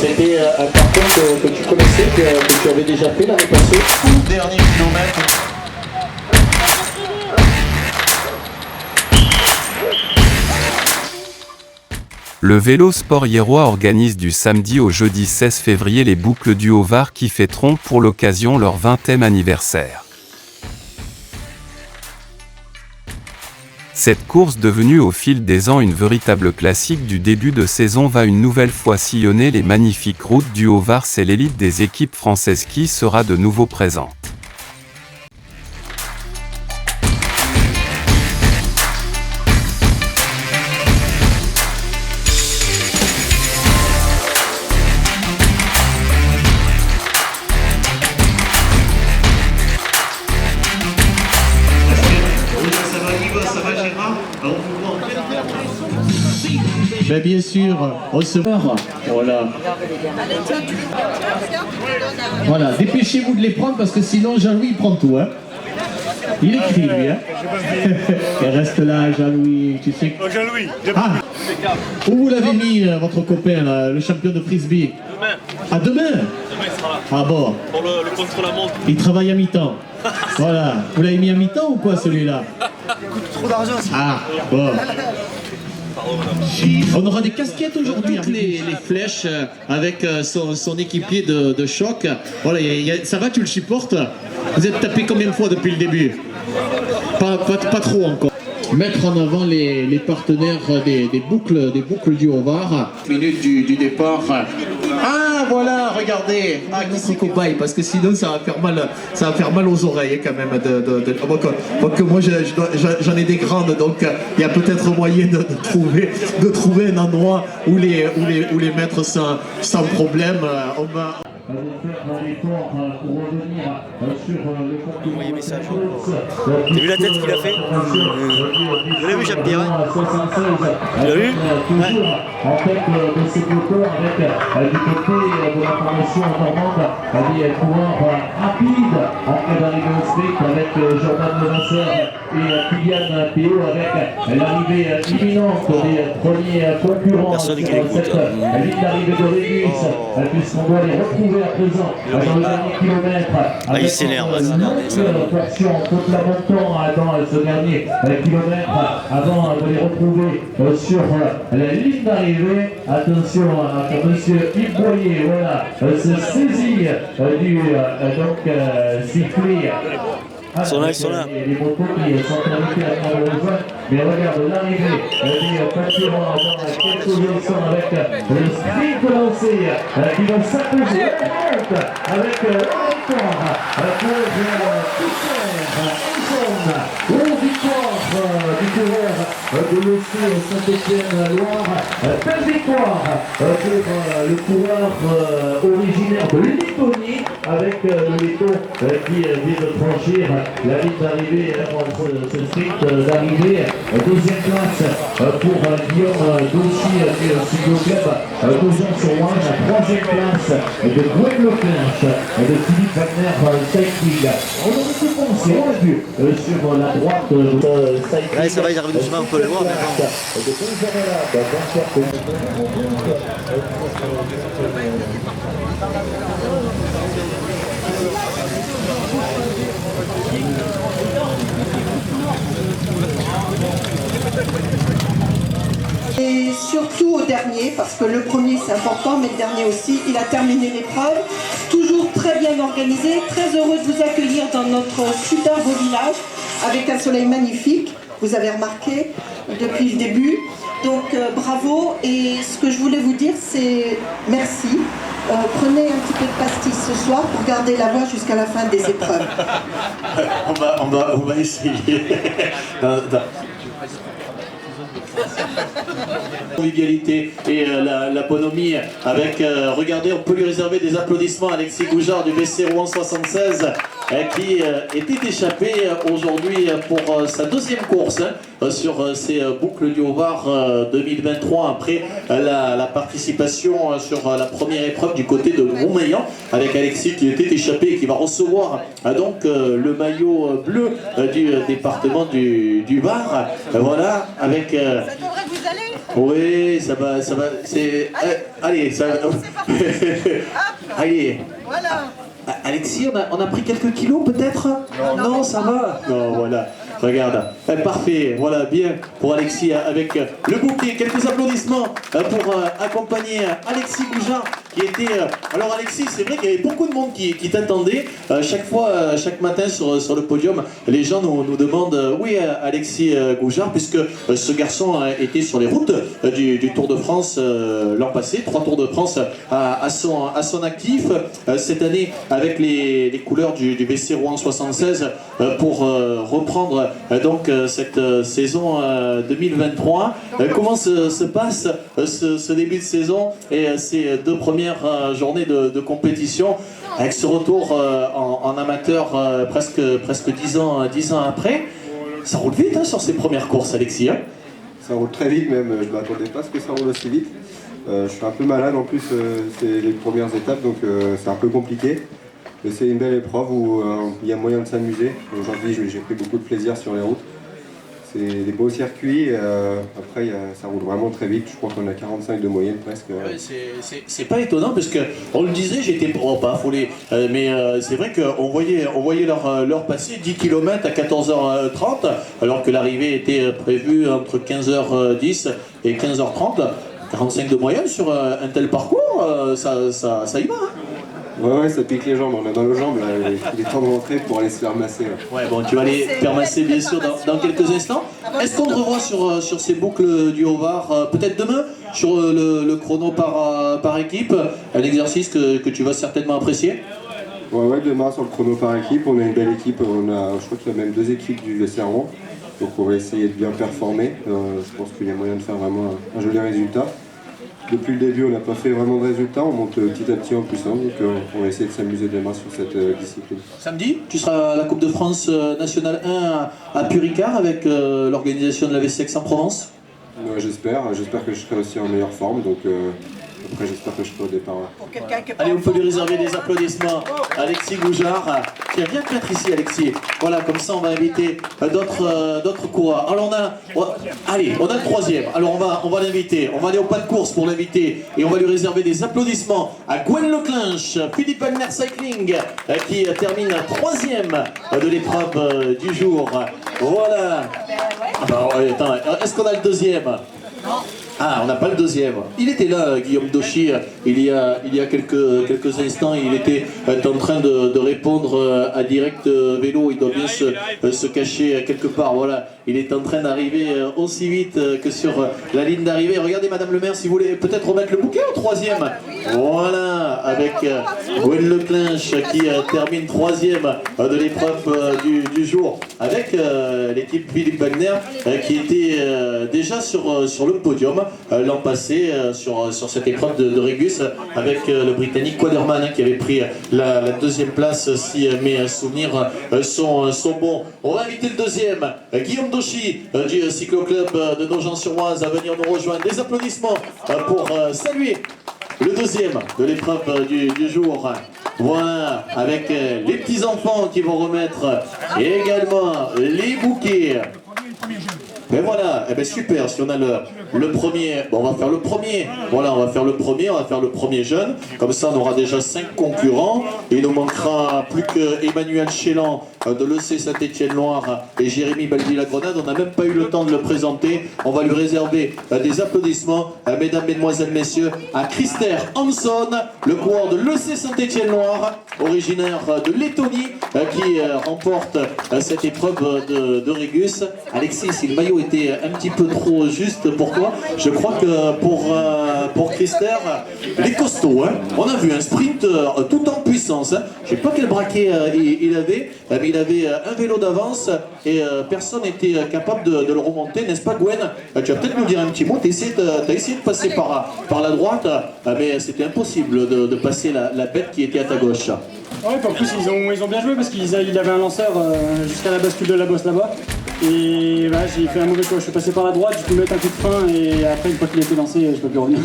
C'était un parcours que tu connaissais, que tu avais déjà fait l'année passée. Dernier kilomètre. Le Vélo Sport Hiérois organise du samedi au jeudi 16 février les boucles du Haut-Var qui fêteront pour l'occasion leur 20e anniversaire. Cette course devenue au fil des ans une véritable classique du début de saison va une nouvelle fois sillonner les magnifiques routes du Haut-Var. C'est l'élite des équipes françaises qui sera de nouveau présente. Ben bien sûr, on se meurt. Voilà. Voilà, dépêchez-vous de les prendre parce que sinon Jean-Louis prend tout. Hein. Il écrit lui. Hein. Il reste là, Jean-Louis. Tu sais. Jean-Louis. Ah. Où vous l'avez mis, votre copain, là, le champion de frisbee? Demain. Ah, demain? Demain il sera là. Ah bon. Pour le contre-la-montre. Il travaille à mi-temps. Voilà. Vous l'avez mis à mi-temps ou quoi celui-là? Il coûte trop d'argent. Ah, bon. On aura des casquettes aujourd'hui. Toutes les flèches avec son équipier de choc. Voilà, ça va, tu le supportes? Vous êtes tapé combien de fois depuis le début? Pas trop encore. Mettre en avant les partenaires des boucles du Haut-Var. Minute du départ. Ah voilà, regardez. Ah, qui c'est cobaye, parce que sinon ça va faire mal aux oreilles quand même. Moi j'en ai des grandes, donc il y a peut-être moyen de trouver un endroit où les mettre sans problème. On va faire un effort pour revenir sur le concurrent. Envoyez message. T'as vu la tête qu'il a fait? Vous l'avez vu, Jean-Pierre? Tu l'as vu? Toujours en tête de ce peloton avec du côté de la formation normande des coureurs rapides en train d'arriver au sprint avec Jordan Levasseur et Kylian Théo avec l'arrivée imminente des premiers concurrents sur cette ligne d'arrivée de Régus, puisqu'on doit les retrouver à présent dans le dernier kilomètre. Ah, il s'énerve. Traction contre la montant dans ce dernier kilomètre avant de les retrouver sur la ligne d'arrivée. Attention à monsieur Yves Boyer, voilà, se saisit du sifflet. Ils sont là. Les motos qui sont invités à prendre le vol. Mais regarde l'arrivée des concurrents dans quelques instants avec le sprint lancé qui va s'imposer avec le victoire pour victoire du coureur de l'OC Saint-Étienne-Loire. Belle victoire pour le coureur originaire de Lettonie avec le Letton qui vient de franchir la ligne d'arrivée entre ce sprint d'arrivée. Deuxième place pour Guillaume Dossi du Cyclo-Club Cogent-sur-Loire. Troisième place de Gwen Leclerc de Philippe Wagner Cycling. On aurait pu penser, on l'a vu sur la droite de Cycling. Ouais, ça va, ils arrivent doucement, on peut les voir maintenant. Et surtout au dernier, parce que le premier c'est important, mais le dernier aussi, il a terminé l'épreuve, toujours très bien organisé, très heureux de vous accueillir dans notre super beau village, avec un soleil magnifique, vous avez remarqué depuis le début, donc bravo, et ce que je voulais vous dire c'est merci, prenez un petit peu de pastis ce soir pour garder la voix jusqu'à la fin des épreuves. On va essayer. Convivialité et la bonhomie avec, regardez, on peut lui réserver des applaudissements à Alexis Goujard du BC Rouen 76 qui était échappé aujourd'hui pour sa deuxième course sur ces boucles du Haut-Var 2023 après la participation sur la première épreuve du côté de Montmaillan avec Alexis qui était échappé et qui va recevoir donc le maillot bleu du département du Var. Voilà, avec... Ça devrait vous aller. Oui, ça va, c'est... allez, ça... allez. Voilà. Alexis, on a pris quelques kilos peut-être? Non, ça va. Non, voilà. Regarde, parfait, voilà, bien pour Alexis avec le bouquet. Quelques applaudissements pour accompagner Alexis Goujard qui était... alors Alexis, c'est vrai qu'il y avait beaucoup de monde qui t'attendait. Chaque fois, chaque matin sur le podium, les gens nous demandent où est Alexis Goujard, puisque ce garçon était sur les routes du Tour de France l'an passé, 3 Tours de France à son actif. Cette année, avec les couleurs du VC Rouen 76 pour reprendre donc cette saison 2023. Comment se passe ce début de saison et ces deux premières journées de compétition avec ce retour en amateur presque 10 ans après? Ça roule vite sur ces premières courses, Alexis, hein? Ça roule très vite même, je ne m'attendais pas à ce que ça roule aussi vite. Je suis un peu malade en plus, c'est les premières étapes donc c'est un peu compliqué. Mais c'est une belle épreuve où il y a moyen de s'amuser. Aujourd'hui j'ai pris beaucoup de plaisir sur les routes. C'est des beaux circuits, après ça roule vraiment très vite, je crois qu'on a 45 de moyenne presque. Ouais, c'est pas étonnant parce que on le disait, j'étais pas affolé, mais c'est vrai qu'on voyait leur passer 10 km à 14h30 alors que l'arrivée était prévue entre 15h10 et 15h30. 45 de moyenne sur un tel parcours, ça y va, hein? Ouais, ça pique les jambes, on a dans nos jambes, là, il est temps de rentrer pour aller se faire masser. Ouais, bon, tu vas aller faire masser bien sûr dans quelques instants. Est-ce qu'on te revoit sur ces boucles du Haut-Var, peut-être demain, sur le chrono par équipe, un exercice que tu vas certainement apprécier? Ouais, demain sur le chrono par équipe, on a une belle équipe, je crois qu'il y a même 2 équipes du VC Rouen, donc on va essayer de bien performer, je pense qu'il y a moyen de faire vraiment un joli résultat. Depuis le début, on n'a pas fait vraiment de résultats, on monte petit à petit en puissance, donc on va essayer de s'amuser demain sur cette discipline. Samedi, tu seras à la Coupe de France Nationale 1 à Puricard avec l'organisation de la VC Aix-en-Provence. Ouais, j'espère que je serai aussi en meilleure forme, donc après j'espère que je serai au départ. Pour quelqu'un qui est pas Allez, on peut en lui forme. réserver des applaudissements. Alexis Goujard, qui viens te mettre ici, Alexis. Voilà, comme ça on va inviter d'autres coureurs. Alors on a le troisième. Alors on va l'inviter. On va aller au pas de course pour l'inviter et on va lui réserver des applaudissements à Gwen Leclinch, Philippe Wagner Cycling, qui termine 3e de l'épreuve du jour. Voilà. Alors, attends, est-ce qu'on a le deuxième? Ah, on n'a pas le deuxième. Il était là, Guillaume Dauchy, il y a quelques instants. Il était en train de répondre à Direct Vélo. Il doit bien se cacher quelque part. Voilà, il est en train d'arriver aussi vite que sur la ligne d'arrivée. Regardez, Madame le maire, si vous voulez peut-être remettre le bouquet au troisième. Voilà, avec Gwen Leclinch qui termine 3e de l'épreuve du jour. Avec l'équipe Philippe Wagner qui était déjà sur le podium l'an passé sur cette épreuve de Régus avec le Britannique Quaderman qui avait pris la 2e place si mes souvenirs sont bons. On va inviter le deuxième, Guillaume Dauchy du cycloclub de Nogent-sur-Oise à venir nous rejoindre. Des applaudissements pour saluer le deuxième de l'épreuve du jour. Voilà, avec les petits enfants qui vont remettre et également les bouquets. Mais voilà, eh ben super, si on a le premier, bon, on va faire le premier. Voilà, on va faire le premier jeune. Comme ça, on aura déjà 5 concurrents. Il nous manquera plus que Emmanuel Chélan de l'EC Saint-Étienne-Loire et Jérémy Baldi-la-Grenade. On n'a même pas eu le temps de le présenter. On va lui réserver des applaudissements, mesdames, mesdemoiselles, messieurs, à Christer Hanson, le coureur de l'EC Saint-Étienne-Loire, originaire de Lettonie, qui remporte cette épreuve de Régus. Alexis, si le maillot vélo était un petit peu trop juste pour toi. Je crois que pour Christer, les costauds, hein. On a vu un sprint tout en puissance. Hein. Je ne sais pas quel braquet il avait, mais il avait un vélo d'avance et personne n'était capable de le remonter, n'est-ce pas Gwen? Tu vas peut-être nous dire un petit mot. Tu as essayé de passer par la droite, mais c'était impossible de passer la bête qui était à ta gauche. Ouais, en plus ils ont bien joué parce qu'il avait un lanceur jusqu'à la bascule de la bosse là-bas. Et voilà, j'ai fait un mauvais coup, je suis passé par la droite, j'ai pu mettre un coup de frein et après une fois qu'il a été lancé, je peux plus revenir.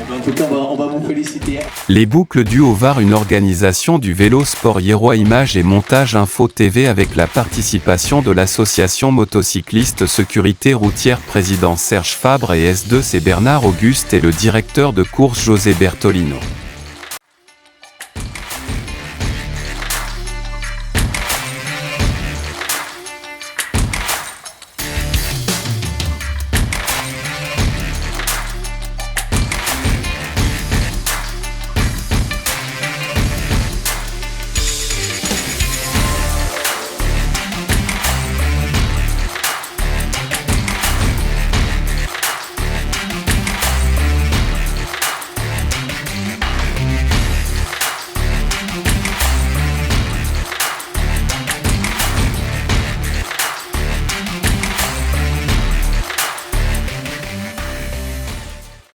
En tout cas, on va vous féliciter. Les boucles du Haut-Var, une organisation du Vélo Sport Hiérois Images et Montage Info TV avec la participation de l'association motocycliste Sécurité Routière président Serge Fabre et S2C Bernard Auguste et le directeur de course José Bertolino.